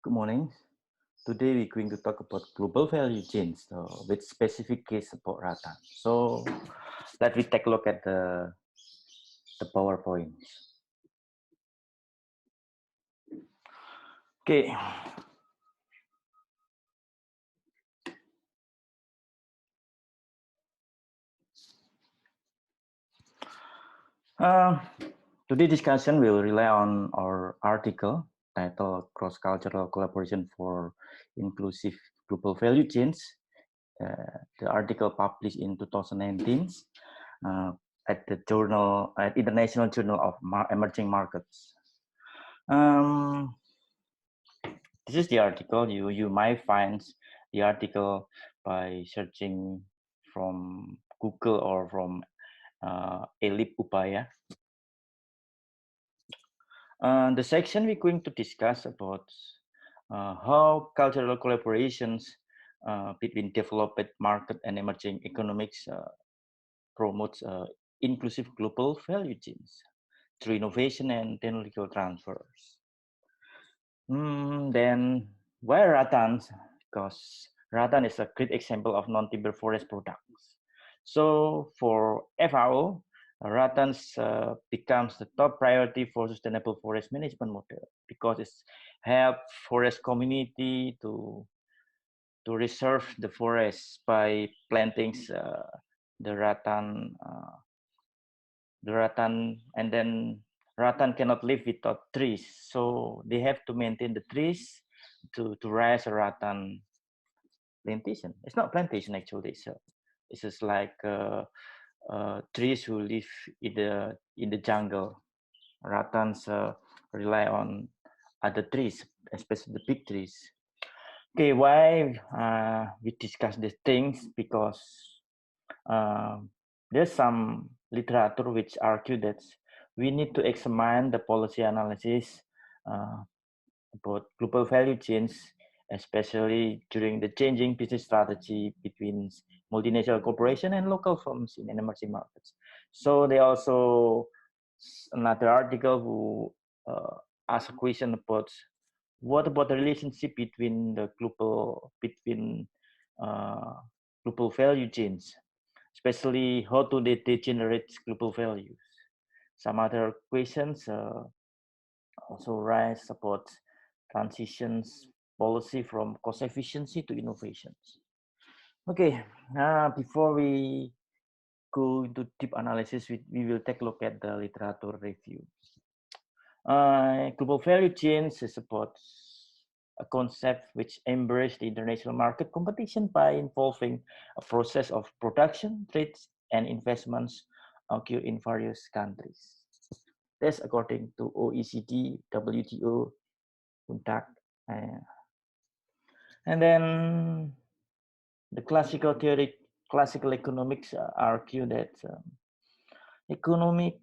Good morning. Today we're going to talk about global value chains with specific case about Rattan. So let me take a look at the PowerPoint. Okay. Uh, Today's discussion will rely on our article titled Cross-Cultural Collaboration for Inclusive Global Value Chains. The article published in 2019 at the journal, at International Journal of Emerging Markets. This is the article. You might find the article by searching from Google or from Elip Upaya. The section we're going to discuss about how cultural collaborations between developed market and emerging economics promotes inclusive global value chains through innovation and technological transfers. Then why rattan? Because rattan is a great example of non-timber forest products. So for FAO, rattan becomes the top priority for sustainable forest management model because it's help forest community to reserve the forest by planting the rattan, and then rattan cannot live without trees, so they have to maintain the trees to raise a rattan plantation. It's not plantation actually, so it's just like trees who live in the jungle. Rattans rely on other trees, especially the big trees. Okay, why we discuss these things? Because there's some literature which argue that we need to examine the policy analysis about global value chains, especially during the changing business strategy between multinational corporation and local firms in emerging markets. So they also, another article who asked a question about what about the relationship between the global global value chains, especially how do they generate global values. Some other questions also rise about transitions policy from cost efficiency to innovations. Okay, before we go into deep analysis, we will take a look at the literature review. Global value chains is about a concept which embraces the international market competition by involving a process of production, trades, and investments occur in various countries. That's according to OECD, WTO, UNCTAD. And then the classical economics argue that economic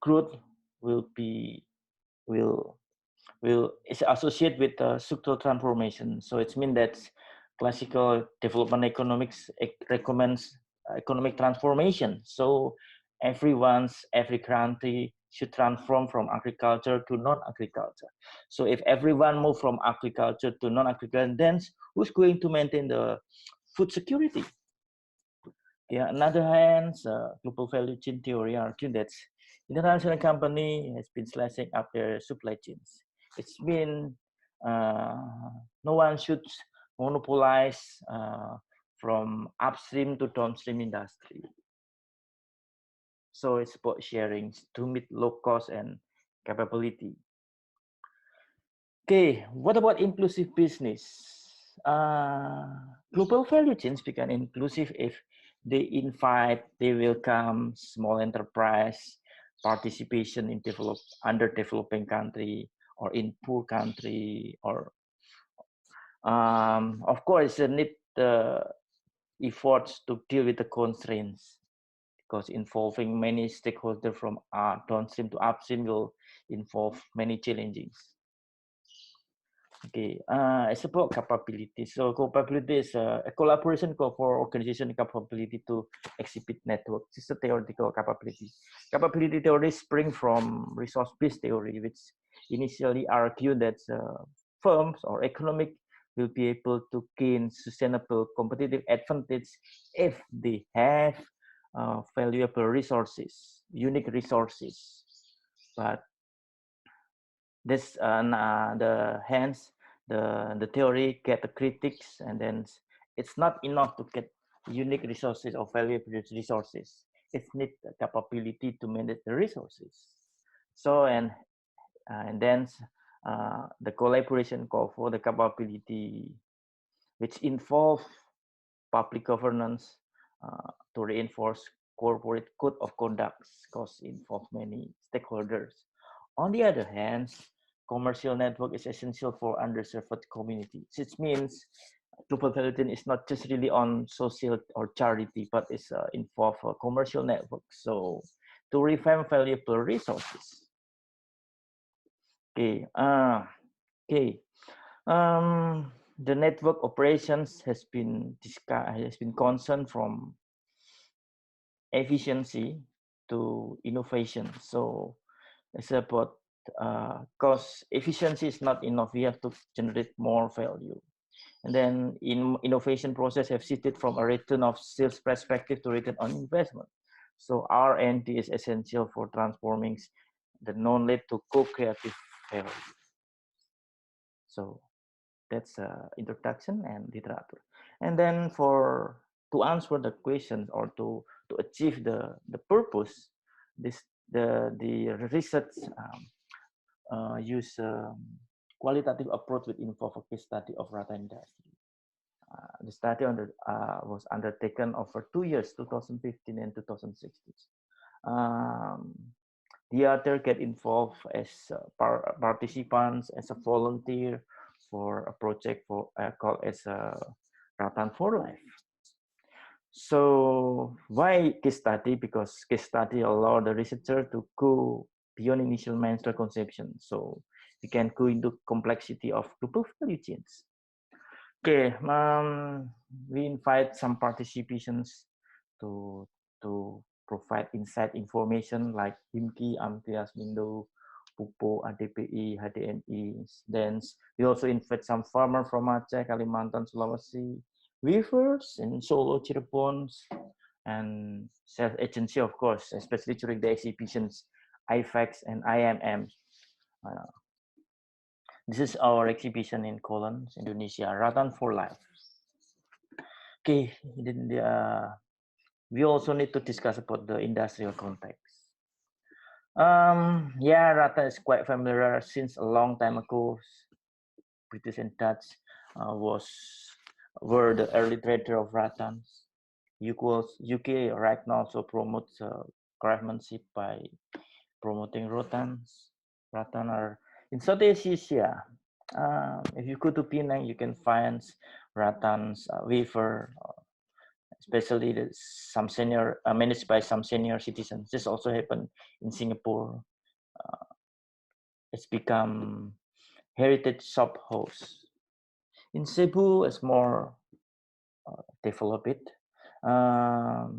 growth will is associated with structural transformation. So it means that classical development economics recommends economic transformation. So every country should transform from agriculture to non-agriculture. So if everyone move from agriculture to non-agriculture, then who's going to maintain the food security? Yeah, on the other hand, global value chain theory argues that international company has been slicing up their supply chains. It's been no one should monopolize from upstream to downstream industry. So it's about sharing to meet low cost and capability. Okay, what about inclusive business? Global value chains become inclusive if they invite, they welcome small enterprise participation in underdeveloping country or in poor country, or of course need efforts to deal with the constraints, because involving many stakeholders from downstream to upstream will involve many challenges. Okay, it's about capability. So capability is a collaboration for organization capability to exhibit network. This is a theoretical capability. Capability theory spring from resource-based theory, which initially argued that firms or economic will be able to gain sustainable competitive advantage if they have valuable resources, unique resources. But this the hence the theory get the critics, and then it's not enough to get unique resources or valuable resources. It needs the capability to manage the resources. So and then the collaboration call for the capability, which involve public governance to reinforce corporate code of conduct, because involve many stakeholders. On the other hand, commercial network is essential for underserved communities. It means global value chain is not just really on social or charity, but it's involve a commercial network. So to refine valuable resources. Okay. Okay. The network operations has been concerned from efficiency to innovation. So it's about cost efficiency is not enough. We have to generate more value. And then in innovation process have shifted from a return of sales perspective to return on investment. So R&D is essential for transforming the knowledge to co-creative value. So that's introduction and literature. And then for to answer the questions or to achieve the purpose, this the research use qualitative approach with involve a case study of Rattan industry. The study was undertaken over 2 years, 2015 and 2016. Um, the other get involved as participants, as a volunteer for a project for called as Rattan for Life. So why case study? Because case study allow the researcher to go beyond initial menstrual conception. So we can go into complexity of global value chains. Okay, we invite some participations to provide insight information like HIMKI, AMTIAS, Mindo, PUPO, ADPI, HDNI. Then we also invite some farmer from Aceh, Kalimantan, Sulawesi, weavers in Solo, Cirebon, and sales agency, of course, especially during the exhibitions, IFAX and IMM. This is our exhibition in Cologne, Indonesia, Rattan for Life. Okay, then we also need to discuss about the industrial context. Yeah, Rattan is quite familiar since a long time ago. British and Dutch were the early trader of rattans. UK right now also promotes craftsmanship by promoting rattans. Rattan are in Southeast Asia. If you go to Penang, you can find rattans weaver, especially some senior managed by some senior citizens. This also happened in Singapore. It's become heritage shop house. In Cebu, it's more developed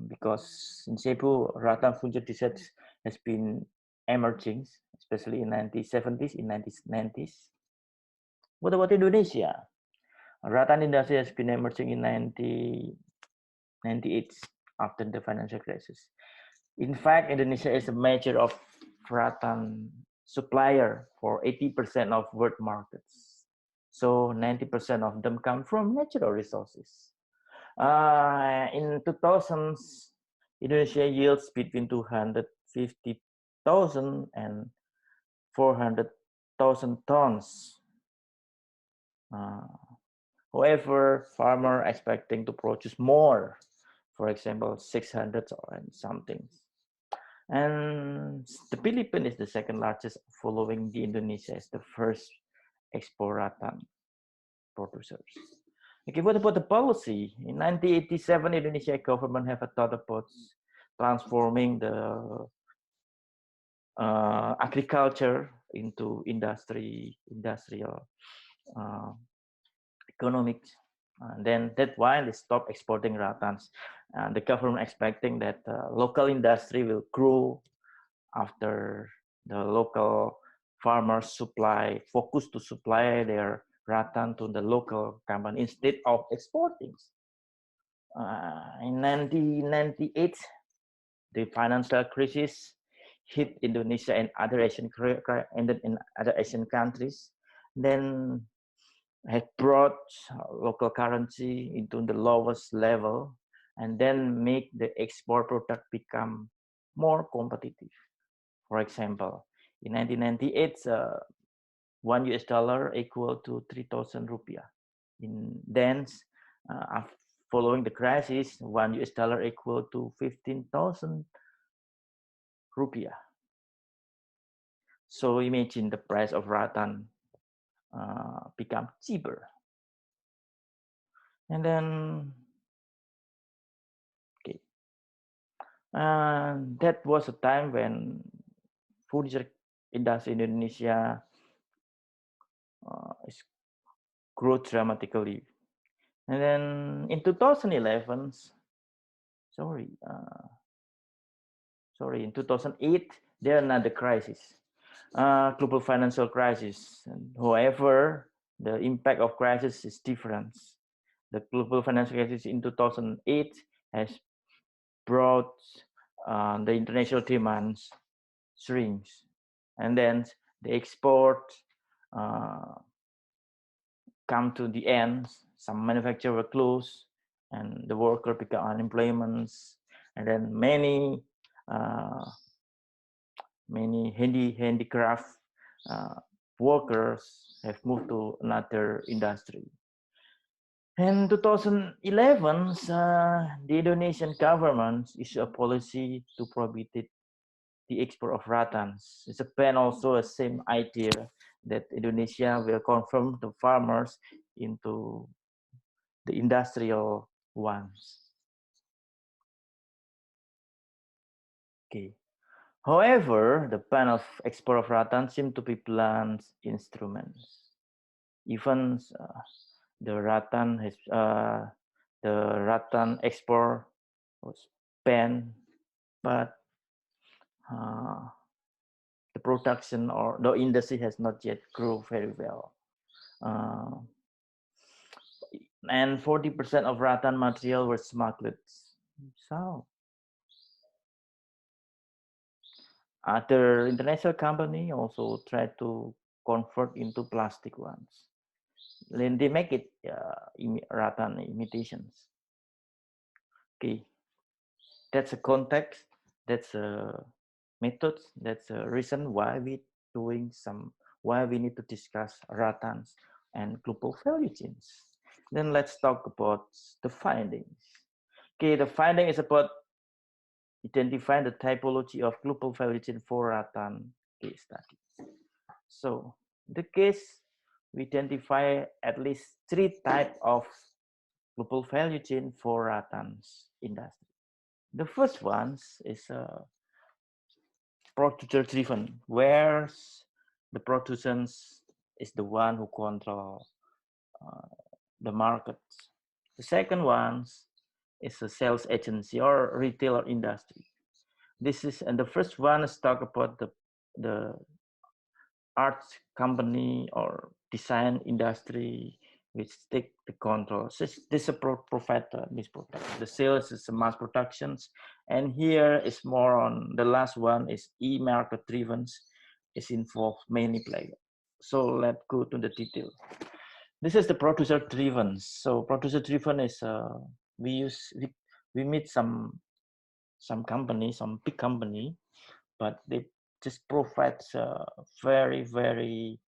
because in Cebu, rattan furniture design has been emerging, especially in 1970s, in 1990s. What about Indonesia? Rattan industry has been emerging in 1998 after the financial crisis. In fact, Indonesia is a major of rattan supplier for 80% of world markets. So 90% of them come from natural resources. In 2000s, Indonesia yields between 250,000 and 400,000 tons. However, farmers expecting to produce more, for example, 600 or something. And the Philippines is the second largest, following the Indonesia as the first export rattan producers. Okay, what about the policy? In 1987, Indonesia government have a thought about transforming the agriculture into industrial economics. And then that's why they stop exporting rattans. And the government expecting that local industry will grow after the local farmers focus to supply their rattan to the local company instead of exporting. In 1998, the financial crisis hit Indonesia and other ended in other Asian countries. Then had brought local currency into the lowest level and then make the export product become more competitive. For example, in 1998, $1 equal to 3,000 rupiah. In then, following the crisis, $1 equal to 15,000 rupiah. So imagine the price of rattan become cheaper. And then, okay, that was a time when food industry in Indonesia is grew dramatically. And then in 2011, in 2008, there another crisis, global financial crisis. And however, the impact of crisis is different. The global financial crisis in 2008 has brought the international demands shrinks, and then the export come to the end. Some manufacturers were closed, and the worker become unemployment, and then many handicraft workers have moved to another industry. In 2011, the Indonesian government issued a policy to prohibit the export of rattans. It's a ban also a same idea that Indonesia will confirm the farmers into the industrial ones. Okay. However, the ban of export of rattan seemed to be blunt instruments. Even the rattan export was banned, but the production or the industry has not yet grown very well. And 40% of rattan material were smuggled. So other international company also try to convert into plastic ones. Then they make it rattan imitations. Okay, that's a context. That's a method. That's a reason why why we need to discuss rattans and global value chains. Then let's talk about the findings. Okay, the finding is about identifying the typology of global value chain for rattan case study. So the case, we identify at least 3 types of global value chain for rattans industry. The first one is producer driven, where the producers is the one who control the market. The second one is a sales agency or retailer industry. This is, and the first one is talk about the art company or design industry which take the control. So this is a provide this product. The sales is mass productions, and here is more on the last one is e-market driven. Is involved many players. So let's go to the detail. This is the producer driven. So producer driven is we meet some company, some big company, but they just provide very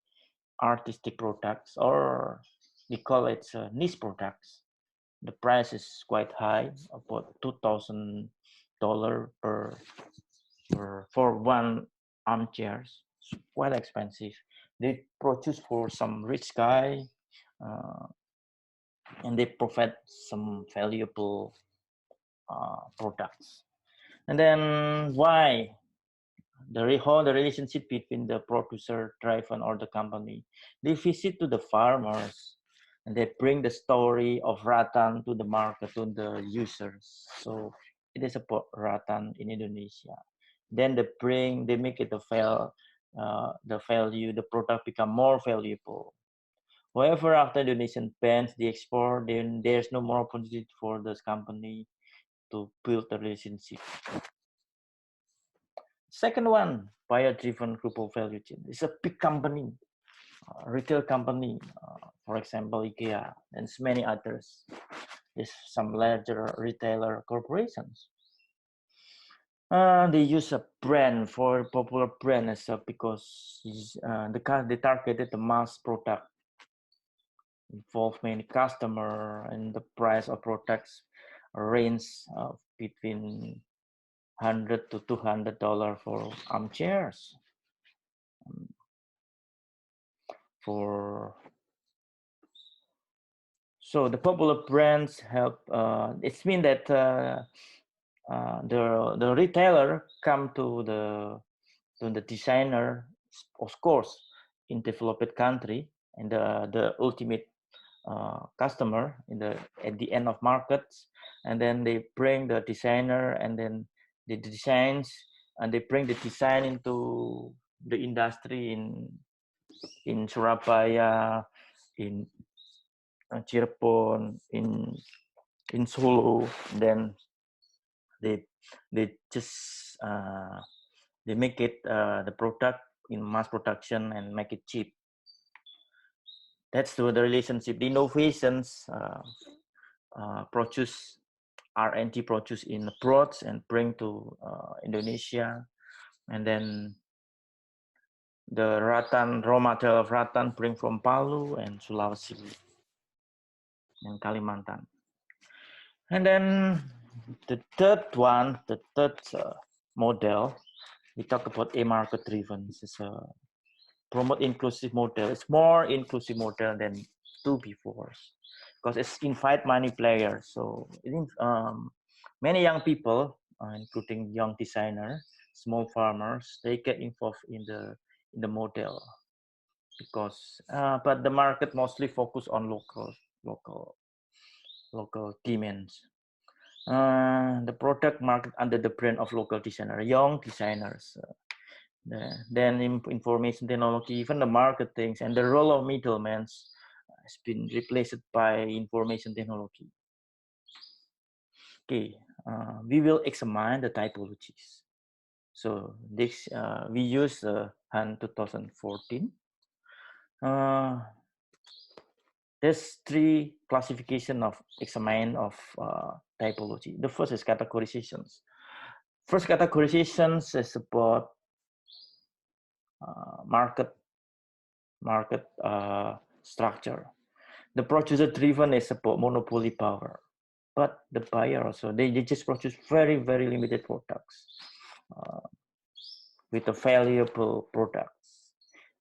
artistic products, or we call it niche products. The price is quite high, about $2,000 for one armchairs. It's quite expensive. They produce for some rich guy, and they provide some valuable products. And then why the relationship between the producer driven or the company? They visit to the farmers and they bring the story of rattan to the market, to the users. So it is about rattan in Indonesia. Then they make it the value, the product become more valuable. However, after Indonesian bans the export, then there's no more opportunity for this company to build a relationship. Second one, buyer-driven global value chain. It's a big company, retail company, for example, IKEA, and many others. There's some larger retailer corporations. They use a brand for popular brand as because they targeted the mass product, involve many customer, and the price of products range between $100 to $200 for armchairs. So the popular brands help. It's mean that the retailer come to the designer, of course, in developed country, and the ultimate customer at the end of markets, and then they bring the designer, and then the designs, and they bring the design into the industry in Surabaya, in Cirebon, in Solo. Then they just they make it the product in mass production and make it cheap. That's the relationship. The innovations produce R&D produce in abroad and bring to Indonesia, and then the rattan raw material of rattan bring from Palu and Sulawesi and Kalimantan. And then the third model, we talk about a market driven. This is a promote inclusive model. It's more inclusive model than two before, because it's invite many players. So many young people, including young designer, small farmers, they get involved in the model, because but the market mostly focus on local demands. The product market under the brand of local designer, young designers. Then information technology, even the marketing and the role of middlemen has been replaced by information technology. Okay, we will examine the typologies. So this we use HAN 2014. There's three classification of examine of typology. The first is categorizations. First categorizations is about market structure. The producer driven is about monopoly power, but the buyer also, they just produce very limited products with a valuable products.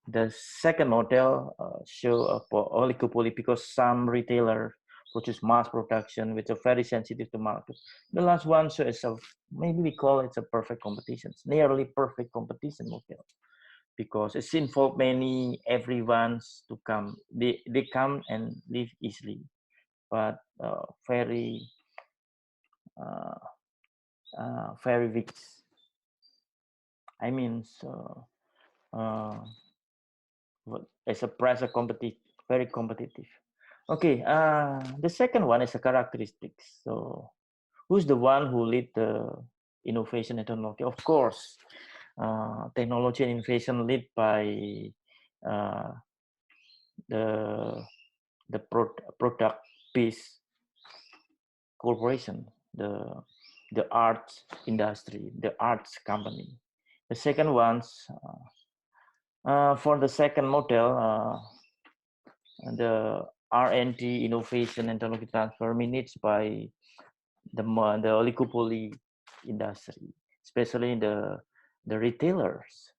The second model show about oligopoly, because some retailer produce mass production which are very sensitive to market. The last one shows maybe we call it a perfect competition, nearly perfect competition model, because it's involved many everyone's to come. They come and leave easily, but very weak. I mean, so as a price of very competitive. Okay, the second one is a characteristics. So who's the one who lead the innovation and technology? Of course, technology and innovation led by the product based corporation, the arts industry, the arts company. The second ones, for the second model, the R&D innovation and technology transfer managed by the oligopoly industry, especially the retailers.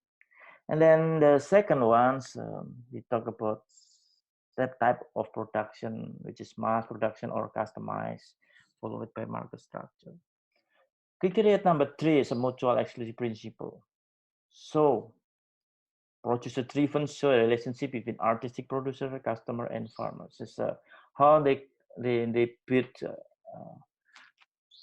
And then the second ones, we talk about that type of production, which is mass production or customized, followed by market structure. Criteria number 3 is a mutual exclusive principle. So producer-driven show a relationship between artistic producer, customer, and farmers. It's how they build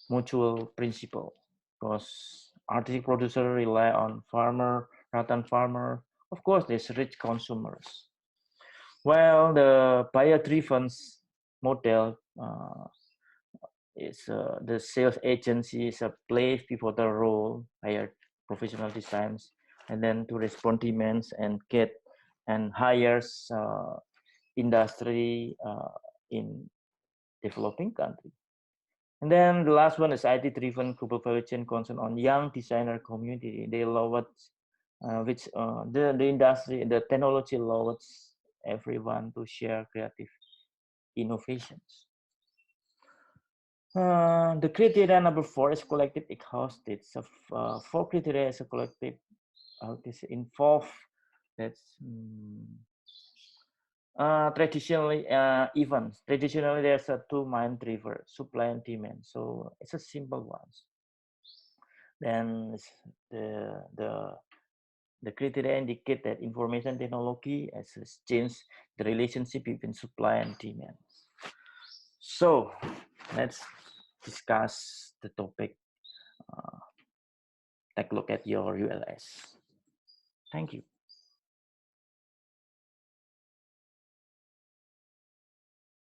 mutual principle, because artistic producer rely on farmer, rattan farmer. Of course, there's rich consumers. Well, the buyer-driven model is the sales agency is a place people the role, hire professional designs, and then to respond demands and get and hires industry in developing country. And then the last one is IT-driven global value chain concern on young designer community. They love it, which the industry, the technology allows everyone to share creative innovations. The criteria number 4 is collective exhausted. So 4 criteria is a collective. This involve that's traditionally events. Traditionally, there's a two main driver, supply and demand. So it's a simple one. Then the criteria indicate that information technology has changed the relationship between supply and demand. So let's discuss the topic. Take a look at your ULS. Thank you.